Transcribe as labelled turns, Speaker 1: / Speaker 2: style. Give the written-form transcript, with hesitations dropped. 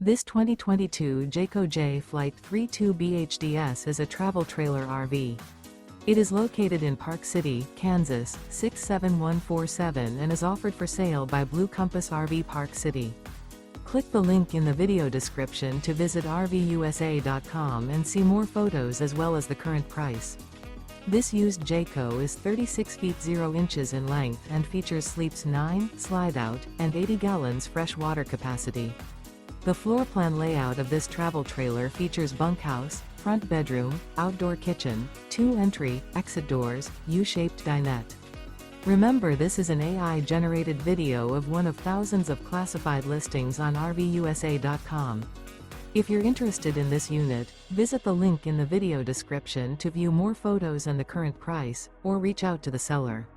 Speaker 1: This 2022 Jayco Jay Flight 32BHDS is a travel trailer RV. It is located in Park City, Kansas, 67147 and is offered for sale by Blue Compass RV Park City. Click the link in the video description to visit RVUSA.com and see more photos as well as the current price. This used Jayco is 36 feet 0 inches in length and features sleeps 9, slide-out, and 80 gallons fresh water capacity. The floor plan layout of this travel trailer features bunkhouse, front bedroom, outdoor kitchen, 2 entry, exit doors, U-shaped dinette. Remember, this is an AI-generated video of one of thousands of classified listings on RVUSA.com. If you're interested in this unit, visit the link in the video description to view more photos and the current price, or reach out to the seller.